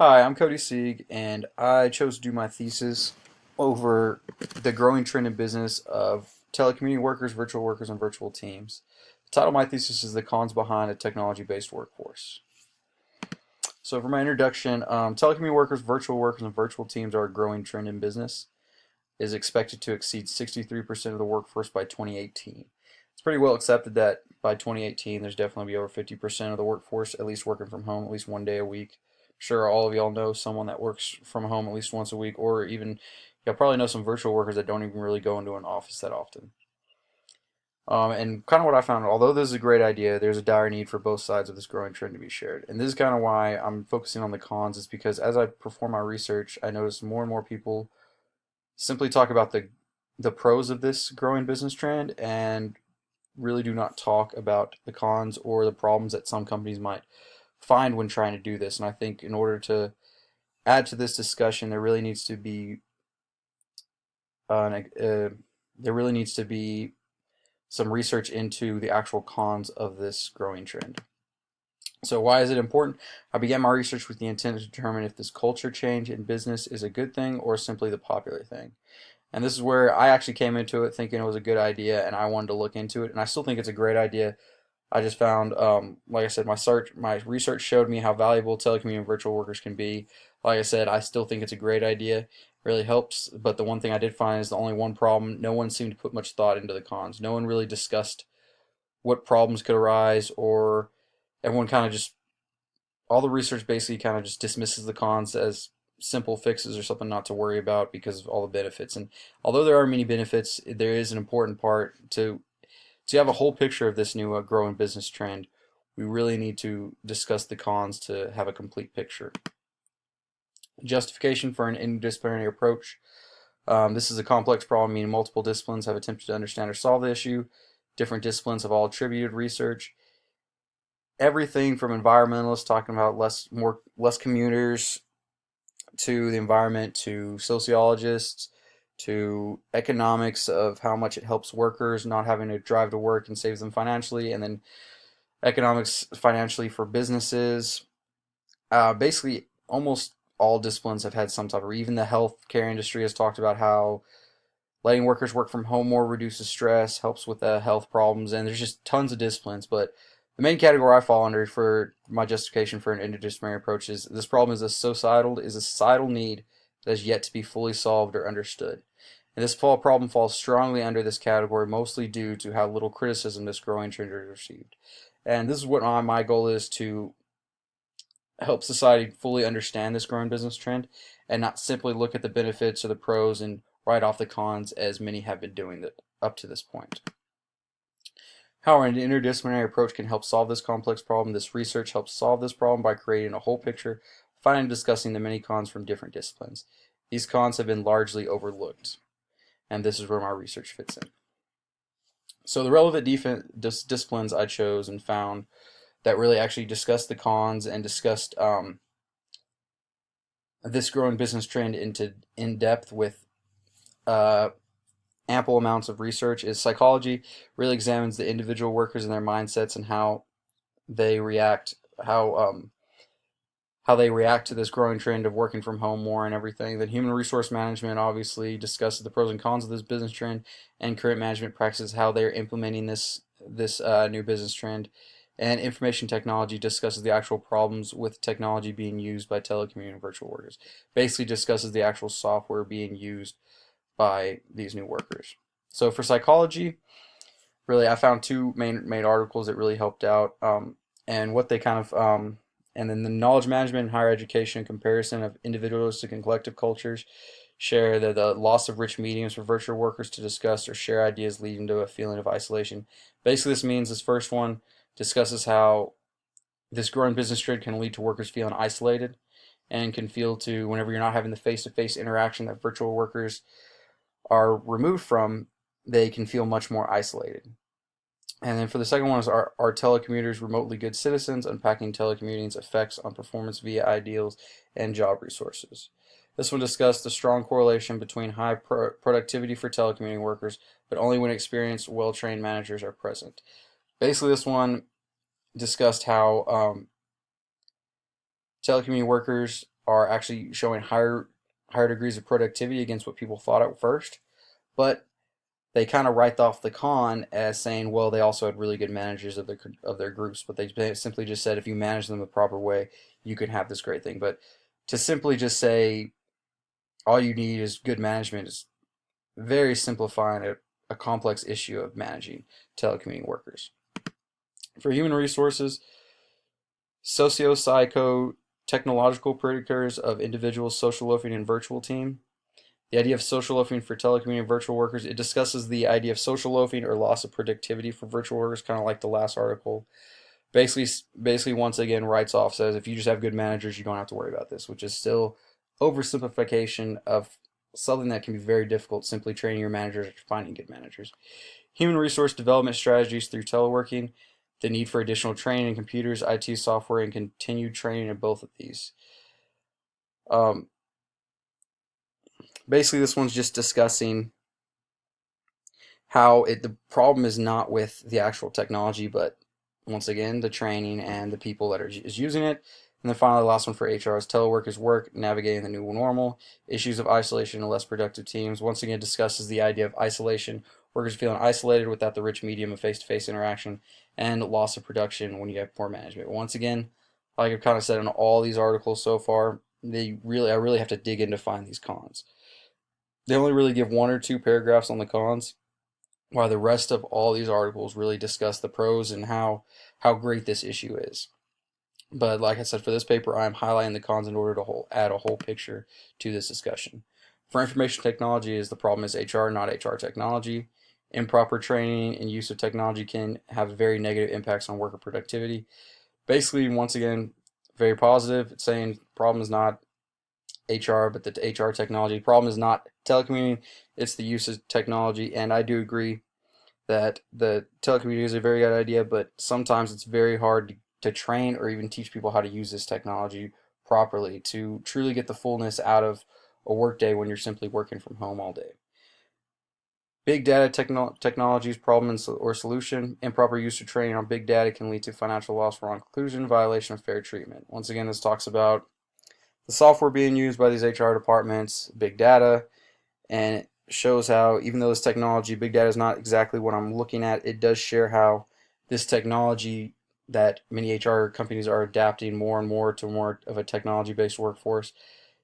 Hi, I'm Cody Sieg, and I chose to do my thesis over the growing trend in business of telecommuting workers, virtual workers, and virtual teams. The title of my thesis is The Cons Behind a Technology-Based Workforce. So for my introduction, telecommuting workers, and virtual teams are a growing trend in business. It is expected to exceed 63% of the workforce by 2018. It's pretty well accepted that by 2018, there's definitely be over 50% of the workforce at least working from home at least one day a week. I'm sure all of y'all know someone that works from home at least once a week, or even you'll probably know some virtual workers that don't even really go into an office that often. And kind of what I found, although this is a great idea, there's a dire need for both sides of this growing trend to be shared. And this is kind of why I'm focusing on the cons, is because as I perform my research, I notice more and more people simply talk about the pros of this growing business trend and really do not talk about the cons or the problems that some companies might find when trying to do this. And I think in order to add to this discussion, uh, there really needs to be some research into the actual cons of this growing trend. So why is it important? I began my research with the intent to determine if this culture change in business is a good thing or simply the popular thing. And this is where I actually came into it thinking it was a good idea and I wanted to look into it. And I still think it's a great idea. I just found, like I said, my research showed me how valuable telecommuting virtual workers can be. Like I said, I still think it's a great idea. It really helps. But the one thing I did find is the only one problem. No one seemed to put much thought into the cons. No one really discussed what problems could arise, or everyone kind of just, all the research basically kind of just dismisses the cons as simple fixes or something not to worry about because of all the benefits. And although there are many benefits, there is an important part to have a whole picture of this new growing business trend. We really need to discuss the cons to have a complete picture. Justification for an interdisciplinary approach. This is a complex problem, meaning multiple disciplines have attempted to understand or solve the issue. Different disciplines have all attributed research. Everything from environmentalists talking about less commuters to the environment, to sociologists, to economics of how much it helps workers not having to drive to work and saves them financially, and then economics financially for businesses. Basically, almost all disciplines have had some type of, even the healthcare industry has talked about how letting workers work from home more reduces stress, helps with health problems, and there's just tons of disciplines. But the main category I fall under for my justification for an interdisciplinary approach is this problem is a societal need that has yet to be fully solved or understood. And this problem falls strongly under this category, mostly due to how little criticism this growing trend is received. And this is what my goal is, to help society fully understand this growing business trend and not simply look at the benefits or the pros and write off the cons as many have been doing up to this point. However, an interdisciplinary approach can help solve this complex problem. This research helps solve this problem by creating a whole picture, finding and discussing the many cons from different disciplines. These cons have been largely overlooked, and this is where my research fits in. So the relevant disciplines I chose and found that really actually discussed the cons and discussed this growing business trend into in depth with uh, ample amounts of research is psychology. Really examines the individual workers and their mindsets and how they react, how they react to this growing trend of working from home more and everything. Then human resource management obviously discusses the pros and cons of this business trend, and current management practices how they're implementing this new business trend. And information technology discusses the actual problems with technology being used by telecommuting virtual workers. Basically discusses the actual software being used by these new workers. So for psychology, really, I found two main articles that really helped out, and what they kind of and then the knowledge management and higher education comparison of individualistic and collective cultures share the loss of rich mediums for virtual workers to discuss or share ideas leading to a feeling of isolation. Basically, this means this first one discusses how this growing business trend can lead to workers feeling isolated and can feel to, whenever you're not having the face-to-face interaction that virtual workers are removed from, they can feel much more isolated. And then for the second one is, are telecommuters remotely good citizens? Unpacking telecommuting's effects on performance via ideals and job resources. This one discussed the strong correlation between high productivity for telecommuting workers, but only when experienced, well-trained managers are present. Basically, this one discussed how telecommuting workers are actually showing higher degrees of productivity against what people thought at first, but they kind of write off the con as saying, well, they also had really good managers of their groups, but they simply just said if you manage them the proper way, you can have this great thing. But to simply just say all you need is good management is very simplifying a complex issue of managing telecommuting workers. For human resources, socio-psycho technological predictors of individual social loafing and virtual team. The idea of social loafing for telecommuting virtual workers, it discusses the idea of social loafing or loss of productivity for virtual workers, kind of like the last article. Basically, once again, writes off, says if you just have good managers, you don't have to worry about this, which is still oversimplification of something that can be very difficult, simply training your managers or finding good managers. Human resource development strategies through teleworking, the need for additional training in computers, IT software, and continued training in both of these. Basically, this one's just discussing how the problem is not with the actual technology, but once again, the training and the people that is using it. And then finally, the last one for HR is teleworkers work, navigating the new normal, issues of isolation and less productive teams. Once again, discusses the idea of isolation, workers feeling isolated without the rich medium of face-to-face interaction, and loss of production when you have poor management. Once again, like I've kind of said in all these articles so far, I really have to dig in to find these cons. They only really give 1 or 2 paragraphs on the cons, while the rest of all these articles really discuss the pros and how great this issue is. But like I said, for this paper, I'm highlighting the cons in order to add a whole picture to this discussion. For information technology, the problem is HR, not HR technology. Improper training and use of technology can have very negative impacts on worker productivity. Basically, once again, very positive. It's saying the problem is not HR, but the HR technology. The problem is not telecommuting, it's the use of technology. And I do agree that the telecommuting is a very good idea, but sometimes it's very hard to train or even teach people how to use this technology properly to truly get the fullness out of a workday when you're simply working from home all day. Big data technologies problem or solution. Improper use or training on big data can lead to financial loss, wrong conclusion, violation of fair treatment. Once again, this talks about the software being used by these HR departments, big data, and it shows how even though this technology, big data is not exactly what I'm looking at, it does share how this technology that many HR companies are adapting more and more to more of a technology-based workforce.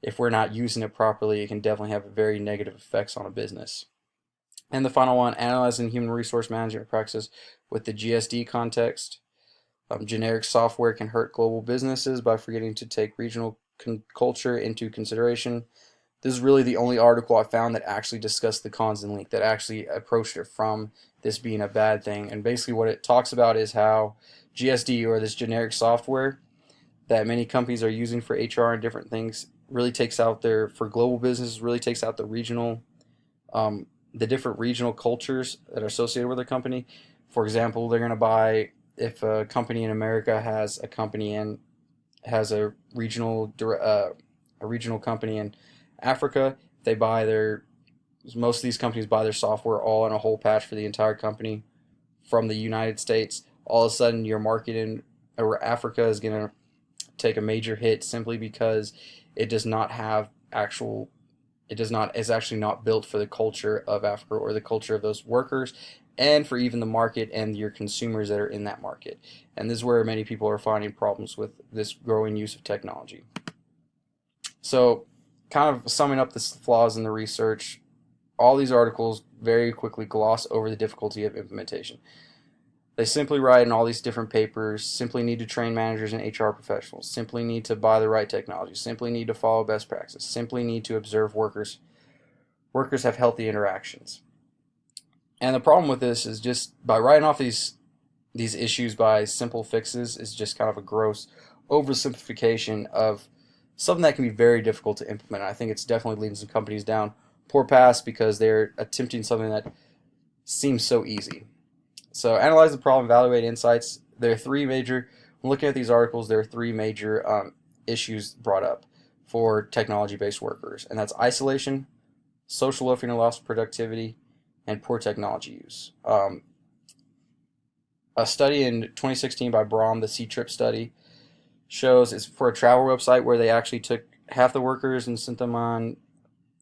If we're not using it properly, it can definitely have very negative effects on a business. And the final one, analyzing human resource management practices with the GSD context. Generic software can hurt global businesses by forgetting to take regional culture into consideration. This is really the only article I found that actually discussed the cons and link, that actually approached it from this being a bad thing. And basically what it talks about is how GSD, or this generic software that many companies are using for HR and different things, really takes out for global businesses, really takes out the different regional cultures that are associated with a company. For example, they're going to buy, if a company in America has a regional company in Africa, most of these companies buy their software all in a whole patch for the entire company from the United States. All of a sudden, your market in Africa is going to take a major hit simply because it's actually not built for the culture of Africa or the culture of those workers, and for even the market and your consumers that are in that market. And this is where many people are finding problems with this growing use of technology. So, kind of summing up the flaws in the research, all these articles very quickly gloss over the difficulty of implementation. They simply write in all these different papers, simply need to train managers and HR professionals, simply need to buy the right technology, simply need to follow best practice, simply need to observe workers have healthy interactions. And the problem with this is just by writing off these issues by simple fixes is just kind of a gross oversimplification of something that can be very difficult to implement. I think it's definitely leading some companies down poor paths because they're attempting something that seems so easy. So analyze the problem, evaluate insights. There are when looking at these articles, there are 3 major issues brought up for technology-based workers, and that's isolation, social loafing and loss of productivity, and poor technology use. A study in 2016 by Brahm, the C-TRIP study, shows it's for a travel website where they actually took half the workers and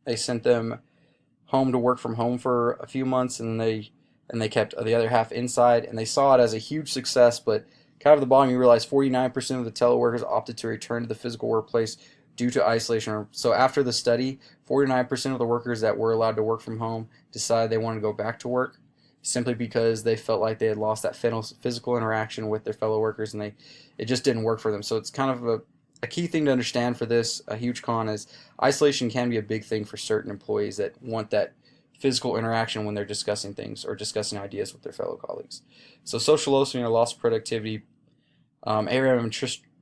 they sent them home to work from home for a few months, and they kept the other half inside, and they saw it as a huge success. But kind of at the bottom, you realize 49% of the teleworkers opted to return to the physical workplace due to isolation. So after the study, 49% of the workers that were allowed to work from home decided they wanted to go back to work, simply because they felt like they had lost that physical interaction with their fellow workers, and it just didn't work for them. So it's kind of a key thing to understand for this. A huge con is isolation can be a big thing for certain employees that want that physical interaction when they're discussing things or discussing ideas with their fellow colleagues. So social loathing or loss of productivity. Aram and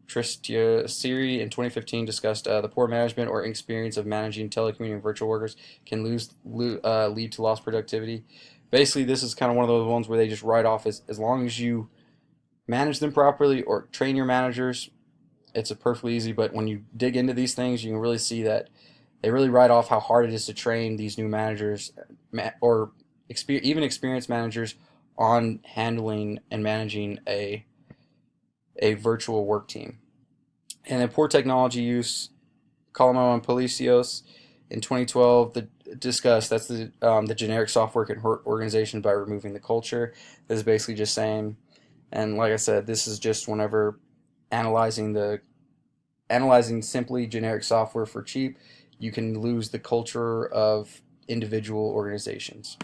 Tristieri in 2015 discussed the poor management or inexperience of managing telecommuting virtual workers can lead to lost productivity. Basically, this is kind of one of those ones where they just write off as long as you manage them properly or train your managers, it's a perfectly easy. But when you dig into these things, you can really see that they really write off how hard it is to train these new managers or even experienced managers on handling and managing a virtual work team. And then poor technology use, Colombo and Palacios in 2012 discussed that's the generic software can hurt organizations by removing the culture. This is basically just saying, and like I said, this is just whenever analyzing simply generic software for cheap, you can lose the culture of individual organizations.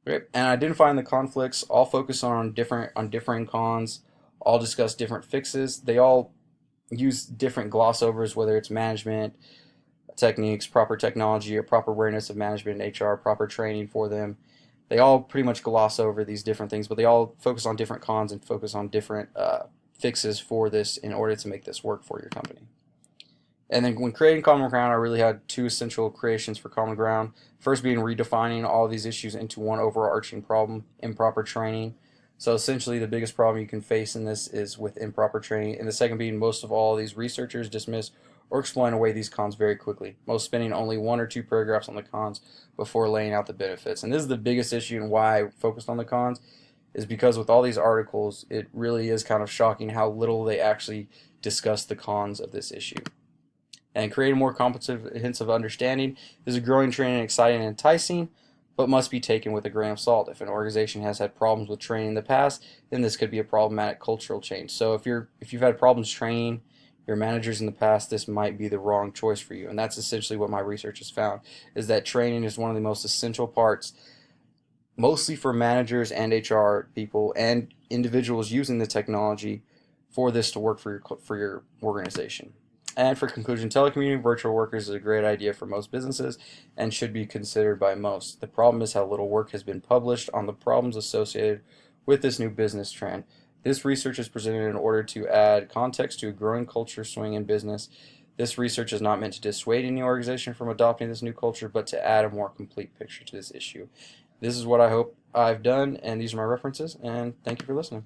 Okay. And identifying the conflicts, all focus on differing cons, all discuss different fixes. They all use different gloss overs, whether it's management techniques, proper technology, or proper awareness of management and HR, proper training for them. They all pretty much gloss over these different things, but they all focus on different cons and focus on different fixes for this in order to make this work for your company. And then when creating Common Ground, I really had two essential creations for Common Ground. First being redefining all of these issues into one overarching problem, improper training. So essentially the biggest problem you can face in this is with improper training. And the second being most of all these researchers dismiss or explain away these cons very quickly, most spending only 1 or 2 paragraphs on the cons before laying out the benefits. And this is the biggest issue and why I focused on the cons, is because with all these articles, it really is kind of shocking how little they actually discuss the cons of this issue. And creating more comprehensive understanding is a growing trend and exciting and enticing, but must be taken with a grain of salt. If an organization has had problems with training in the past, then this could be a problematic cultural change. So if you've had problems training your managers in the past, this might be the wrong choice for you. And that's essentially what my research has found, is that training is one of the most essential parts, mostly for managers and HR people and individuals using the technology for this to work for your organization. And for conclusion, telecommuting virtual workers is a great idea for most businesses and should be considered by most. The problem is how little work has been published on the problems associated with this new business trend. This research is presented in order to add context to a growing culture swing in business. This research is not meant to dissuade any organization from adopting this new culture, but to add a more complete picture to this issue. This is what I hope I've done, and these are my references, and thank you for listening.